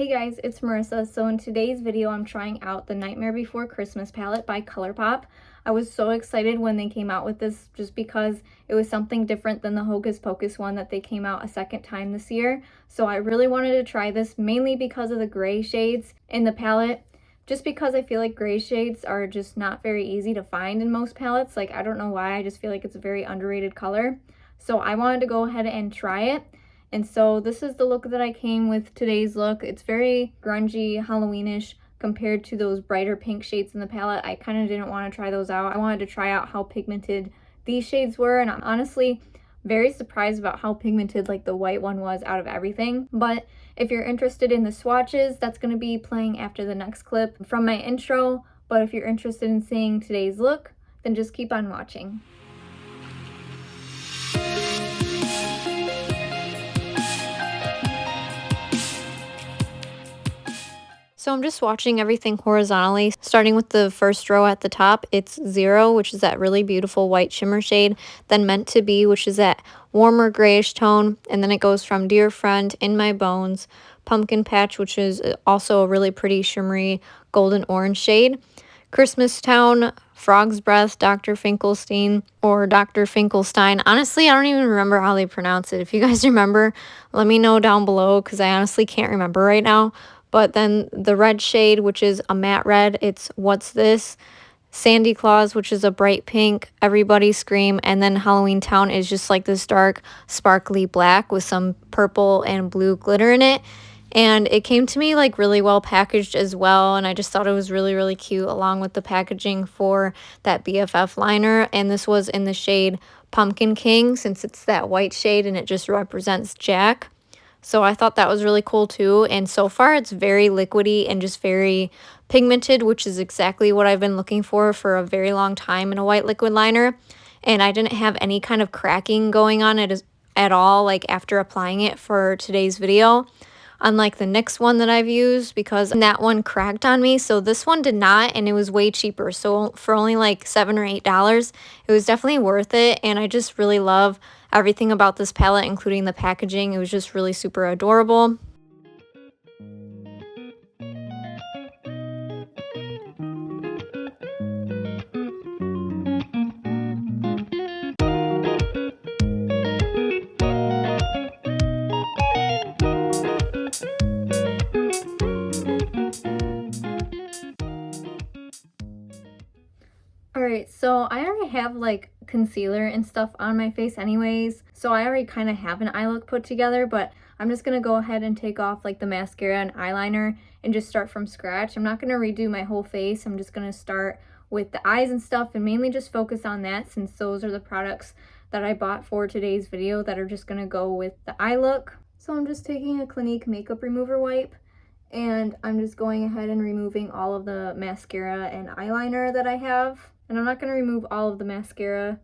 Hey guys, it's Marissa. So in today's video, I'm trying out the Nightmare Before Christmas palette by Colourpop. I was so excited when they came out with this just because it was something different than the Hocus Pocus one that they came out a second time this year. So I really wanted to try this mainly because of the gray shades in the palette. Just because I feel like gray shades are just not very easy to find in most palettes. Like, I don't know why, I just feel like it's a very underrated color. So I wanted to go ahead and try it. And so this is the look that I came with today's look. It's very grungy, Halloweenish compared to those brighter pink shades in the palette. I kind of didn't want to try those out. I wanted to try out how pigmented these shades were, and I'm honestly very surprised about how pigmented like the white one was out of everything. But if you're interested in the swatches, that's going to be playing after the next clip from my intro. But if you're interested in seeing today's look, then just keep on watching. So I'm just watching everything horizontally, starting with the first row at the top. It's Zero, which is that really beautiful white shimmer shade, then Meant to Be, which is that warmer grayish tone, and then it goes from Dear Friend, In My Bones, Pumpkin Patch, which is also a really pretty shimmery golden orange shade, Christmas Town, Frog's Breath, Dr. Finkelstein, or Dr. Finkelstein. Honestly, I don't even remember how they pronounce it. If you guys remember, let me know down below because I honestly can't remember right now. But then the red shade, which is a matte red, it's What's This? Sandy Claus, which is a bright pink, Everybody Scream, and then Halloween Town is just like this dark, sparkly black with some purple and blue glitter in it. And it came to me like really well packaged as well, and I just thought it was really, really cute along with the packaging for that BFF liner. And this was in the shade Pumpkin King, since it's that white shade and it just represents Jack. So I thought that was really cool too, and so far it's very liquidy and just very pigmented, which is exactly what I've been looking for a very long time in a white liquid liner. And I didn't have any kind of cracking going on at all, like after applying it for today's video, unlike the NYX one that I've used, because that one cracked on me. So this one did not, and it was way cheaper. So for only like $7 or $8, it was definitely worth it. And I just really love everything about this palette, including the packaging. It was just really super adorable. Alright, so I already have like concealer and stuff on my face anyways, so I already kind of have an eye look put together, but I'm just going to go ahead and take off like the mascara and eyeliner and just start from scratch. I'm not going to redo my whole face. I'm just going to start with the eyes and stuff and mainly just focus on that, since those are the products that I bought for today's video that are just going to go with the eye look. So I'm just taking a Clinique makeup remover wipe, and I'm just going ahead and removing all of the mascara and eyeliner that I have. And I'm not going to remove all of the mascara,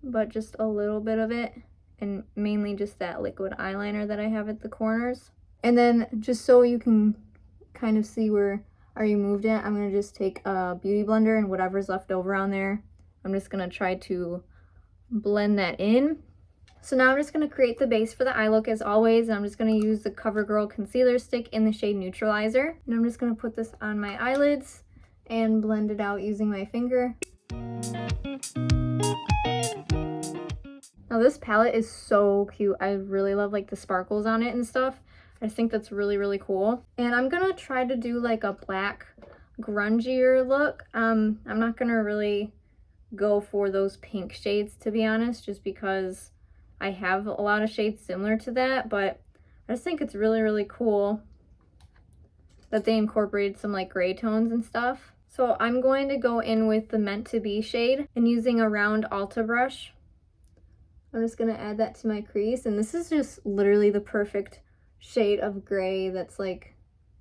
but just a little bit of it, and mainly just that liquid eyeliner that I have at the corners. And then just so you can kind of see where I removed it, I'm going to just take a beauty blender and whatever's left over on there, I'm just going to try to blend that in. So now I'm just going to create the base for the eye look as always, and I'm just going to use the CoverGirl concealer stick in the shade Neutralizer. And I'm just going to put this on my eyelids and blend it out using my finger. Now this palette is so cute. I really love like the sparkles on it and stuff. I just think that's really, really cool. And I'm gonna try to do like a black grungier look. I'm not gonna really go for those pink shades, to be honest, just because I have a lot of shades similar to that, but I just think it's really, really cool that they incorporated some like gray tones and stuff. So I'm going to go in with the Meant to Be shade and using a round Ulta brush, I'm just going to add that to my crease. And this is just literally the perfect shade of gray that's like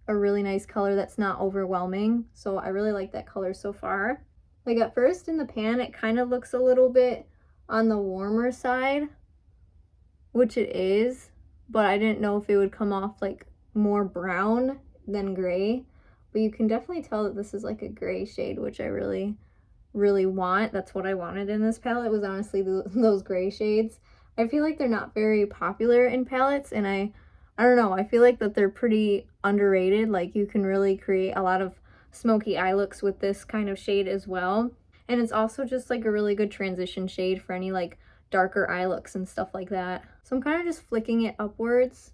a really nice color that's not overwhelming. So I really like that color so far. Like at first in the pan, it kind of looks a little bit on the warmer side, which it is, but I didn't know if it would come off like more brown than gray. But you can definitely tell that this is like a gray shade, which I really, really want. That's what I wanted in this palette, was honestly those gray shades. I feel like they're not very popular in palettes, and I I don't know, I feel like that they're pretty underrated. Like, you can really create a lot of smoky eye looks with this kind of shade as well. And it's also just like a really good transition shade for any like darker eye looks and stuff like that. So I'm kind of just flicking it upwards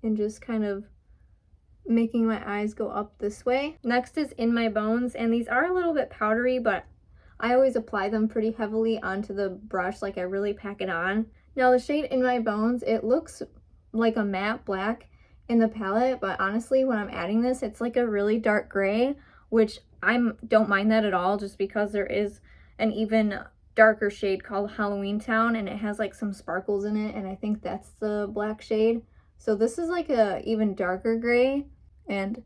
and just kind of making my eyes go up this way. Next is In My Bones, and these are a little bit powdery, but I always apply them pretty heavily onto the brush, like I really pack it on. Now the shade In My Bones, it looks like a matte black in the palette, but honestly when I'm adding this, it's like a really dark gray, which I don't mind that at all, just because there is an even darker shade called Halloween Town, and it has like some sparkles in it, and I think that's the black shade. So this is like a even darker gray, and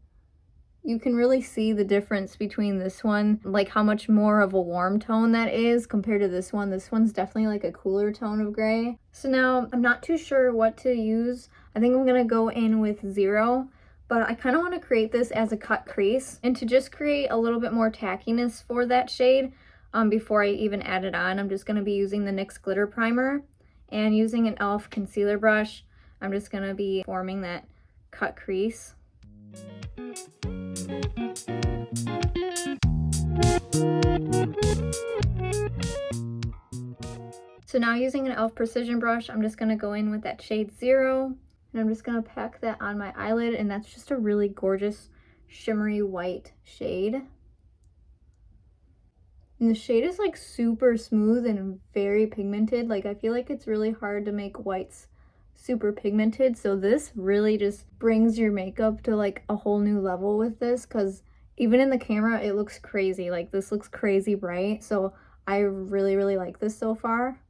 you can really see the difference between this one, like how much more of a warm tone that is compared to this one. This one's definitely like a cooler tone of gray. So now I'm not too sure what to use. I think I'm gonna go in with 0, but I kind of want to create this as a cut crease, and to just create a little bit more tackiness for that shade before I even add it on, I'm just gonna be using the NYX Glitter Primer, and using an e.l.f. concealer brush, I'm just gonna be forming that cut crease. So now using an e.l.f. precision brush, I'm just gonna go in with that shade 0, and I'm just gonna pack that on my eyelid, and that's just a really gorgeous shimmery white shade. And the shade is like super smooth and very pigmented. Like, I feel like it's really hard to make whites super pigmented, so this really just brings your makeup to like a whole new level with this, because even in the camera it looks crazy. Like, this looks crazy bright, so I really like this so far.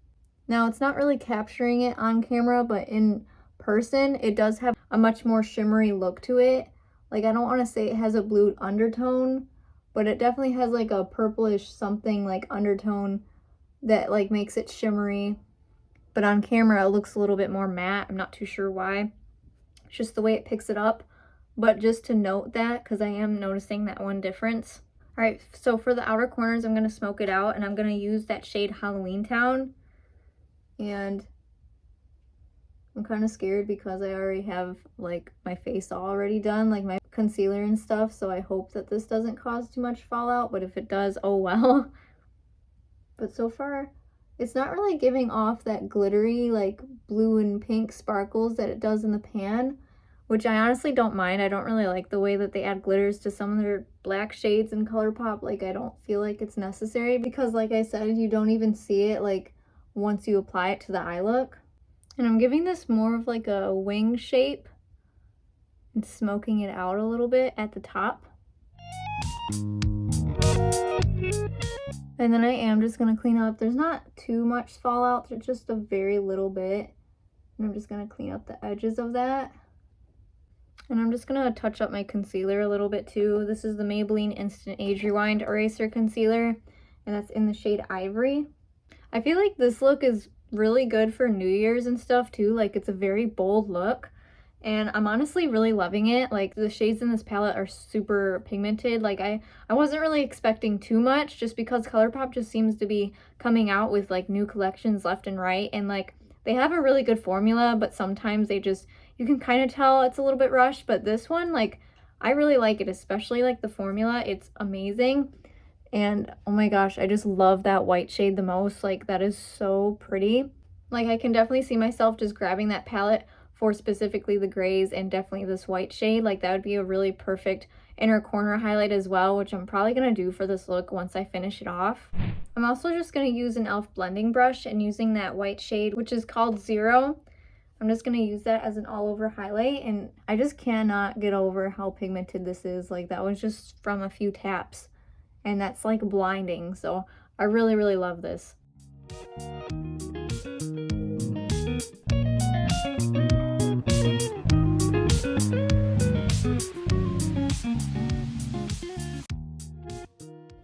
Now it's not really capturing it on camera, but in person it does have a much more shimmery look to it. Like, I don't want to say it has a blue undertone, but it definitely has like a purplish something like undertone that like makes it shimmery. But on camera it looks a little bit more matte. I'm not too sure why. It's just the way it picks it up. But just to note that, because I am noticing that one difference. All right, so for the outer corners, I'm going to smoke it out, and I'm going to use that shade Halloween Town. And I'm kind of scared because I already have like my face already done, like my concealer and stuff, so I hope that this doesn't cause too much fallout, but if it does, oh well. But so far, it's not really giving off that glittery like blue and pink sparkles that it does in the pan, which I honestly don't mind. I don't really like the way that they add glitters to some of their black shades in Colourpop. Like, I don't feel like it's necessary, because like I said, you don't even see it like once you apply it to the eye look. And I'm giving this more of like a wing shape and smoking it out a little bit at the top. And then I am just going to clean up. There's not too much fallout, just a very little bit. And I'm just going to clean up the edges of that. And I'm just going to touch up my concealer a little bit too. This is the Maybelline Instant Age Rewind Eraser Concealer, and that's in the shade Ivory. I feel like this look is really good for New Year's and stuff too. Like, it's a very bold look, and I'm honestly really loving it. Like, the shades in this palette are super pigmented. Like, I wasn't really expecting too much, just because Colourpop just seems to be coming out with like new collections left and right, and like they have a really good formula, but sometimes they just, you can kind of tell it's a little bit rushed. But this one, like, I really like it, especially like the formula. It's amazing. And oh my gosh, I just love that white shade the most. Like, that is so pretty. Like, I can definitely see myself just grabbing that palette for specifically the grays and definitely this white shade. Like, that would be a really perfect inner corner highlight as well, which I'm probably going to do for this look once I finish it off. I'm also just going to use an e.l.f. blending brush, and using that white shade, which is called 0, I'm just going to use that as an all-over highlight. And I just cannot get over how pigmented this is. Like, that was just from a few taps, and that's like blinding. So I really love this.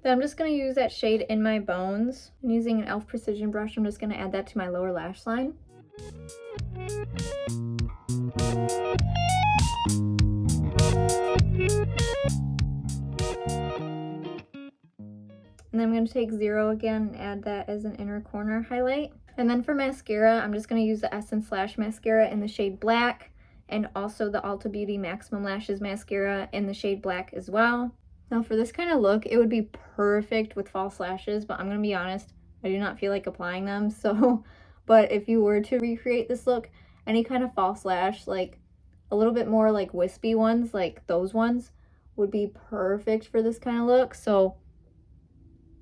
Then I'm just going to use that shade In My Bones, and using an e.l.f. precision brush, I'm just going to add that to my lower lash line. And then I'm going to take 0 again and add that as an inner corner highlight. And then for mascara, I'm just going to use the Essence Lash Mascara in the shade Black, and also the Ulta Beauty Maximum Lashes Mascara in the shade Black as well. Now for this kind of look, it would be perfect with false lashes, but I'm going to be honest, I do not feel like applying them, so, but if you were to recreate this look, any kind of false lash, like a little bit more like wispy ones, like those ones, would be perfect for this kind of look. So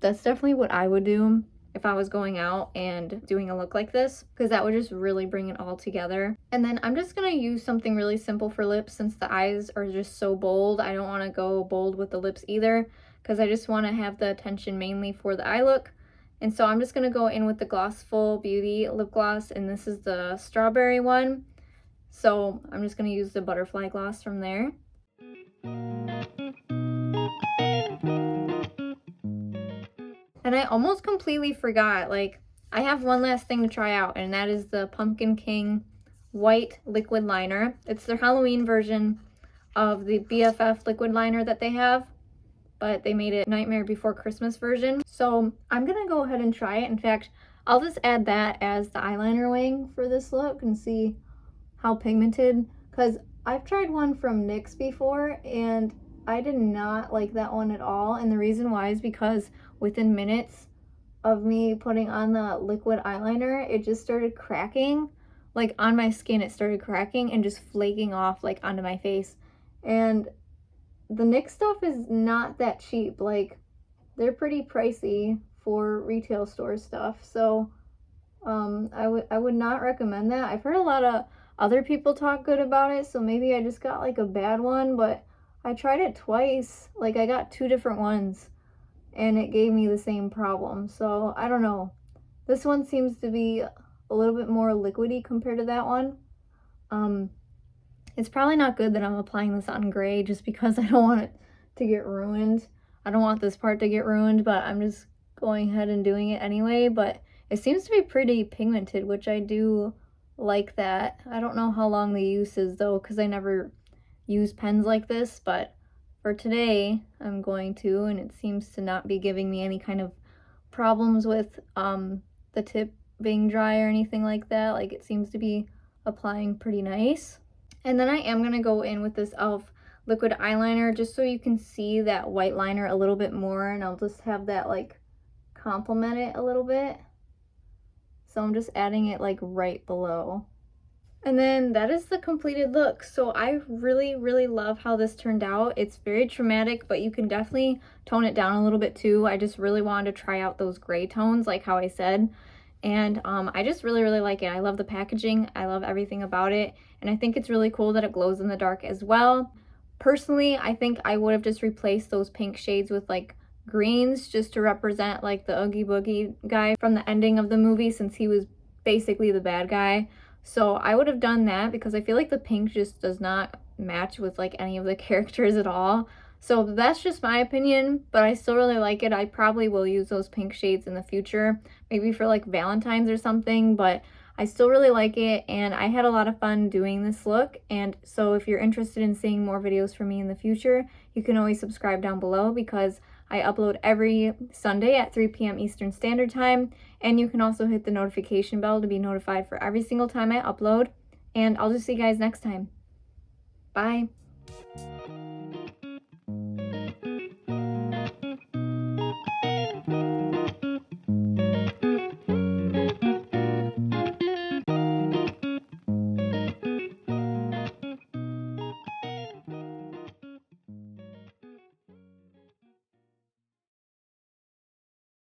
that's definitely what I would do if I was going out and doing a look like this, because that would just really bring it all together. And then I'm just gonna use something really simple for lips since the eyes are just so bold. I don't want to go bold with the lips either, because I just want to have the attention mainly for the eye look. And so I'm just gonna go in with the Glossiful Beauty lip gloss, and this is the strawberry one. So I'm just gonna use the butterfly gloss from there. And I almost completely forgot, like, I have one last thing to try out, and that is the Pumpkin King White Liquid Liner. It's their Halloween version of the BFF liquid liner that they have, but they made it Nightmare Before Christmas version. So I'm gonna go ahead and try it. In fact, I'll just add that as the eyeliner wing for this look and see how pigmented, because I've tried one from NYX before, and I did not like that one at all. And the reason why is because within minutes of me putting on the liquid eyeliner, it just started cracking. Like on my skin, it started cracking and just flaking off like onto my face. And the NYX stuff is not that cheap. Like, they're pretty pricey for retail store stuff. So I would not recommend that. I've heard a lot of other people talk good about it, so maybe I just got like a bad one, but I tried it twice. Like, I got 2 different ones and it gave me the same problem. So I don't know. This one seems to be a little bit more liquidy compared to that one. It's probably not good that I'm applying this on gray just because I don't want it to get ruined. I don't want this part to get ruined, but I'm just going ahead and doing it anyway. But it seems to be pretty pigmented, which I do like that. I don't know how long the use is though, because I never use pens like this, but for today I'm going to, and it seems to not be giving me any kind of problems with the tip being dry or anything like that. Like, it seems to be applying pretty nice. And then I am going to go in with this e.l.f. liquid eyeliner just so you can see that white liner a little bit more, and I'll just have that like complement it a little bit. So I'm just adding it like right below. And then that is the completed look. So I really, really love how this turned out. It's very dramatic, but you can definitely tone it down a little bit too. I just really wanted to try out those gray tones, like how I said. And I just really, really like it. I love the packaging. I love everything about it. And I think it's really cool that it glows in the dark as well. Personally, I think I would have just replaced those pink shades with like greens just to represent like the Oogie Boogie guy from the ending of the movie, since he was basically the bad guy. So I would have done that because I feel like the pink just does not match with like any of the characters at all. So that's just my opinion, but I still really like it. I probably will use those pink shades in the future, maybe for like Valentine's or something, but I still really like it, and I had a lot of fun doing this look. And so if you're interested in seeing more videos from me in the future, you can always subscribe down below, because I upload every Sunday at 3 p.m. Eastern Standard Time, and you can also hit the notification bell to be notified for every single time I upload. And I'll just see you guys next time. Bye.